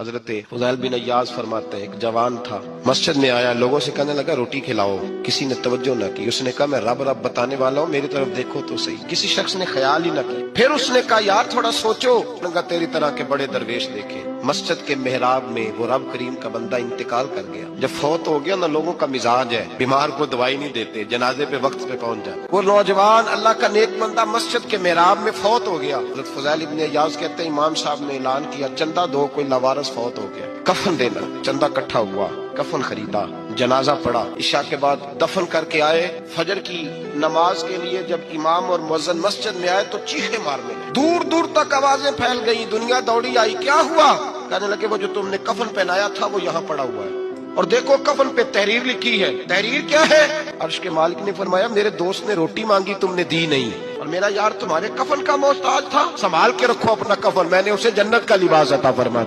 हजरत फुज़ैल बिन अय्याज फरमाते हैं, एक जवान था, मस्जिद में आया, लोगों से कहने लगा रोटी खिलाओ। किसी ने तवज्जो न की। उसने कहा मैं रब रब बताने वाला हूँ, मेरी तरफ देखो तो सही। किसी शख्स ने ख्याल ही न किया। फिर उसने कहा यार थोड़ा सोचो। तेरी तरह के बड़े दरवेश देखे। मस्जिद के मेहराब में वो रब करीम का बंदा इंतकाल कर गया। जब फौत हो गया ना, लोगों का मिजाज है, बीमार को दवाई नहीं देते, जनाजे पे वक्त पे पहुंच जाए। वो नौजवान अल्लाह का नेक बंदा मस्जिद के मेहराब में फौत हो गया। हज़रत फुज़ैल इब्न अय्याज कहते हैं इमाम साहब ने ऐलान किया चंदा दो, कोई लवारस फौत हो गया, कफन देना। चंदा इकट्ठा हुआ, कफन खरीदा, जनाजा पड़ा, इशा के बाद दफन करके आए। फजर की नमाज के लिए जब इमाम और मुअज्जिन मस्जिद में आए तो चीखे मारने लगे, दूर दूर तक आवाजें फैल गई, दुनिया दौड़ी आई। क्या हुआ? कहने लगे वो जो तुमने कफन पहनाया था वो यहाँ पड़ा हुआ है, और देखो कफन पे तहरीर लिखी है। तहरीर क्या है? अर्श के मालिक ने फरमाया मेरे दोस्त ने रोटी मांगी, तुमने दी नहीं, और मेरा यार तुम्हारे कफन का मोहताज था, संभाल के रखो अपना कफन, मैंने उसे जन्नत का लिबास अता फरमा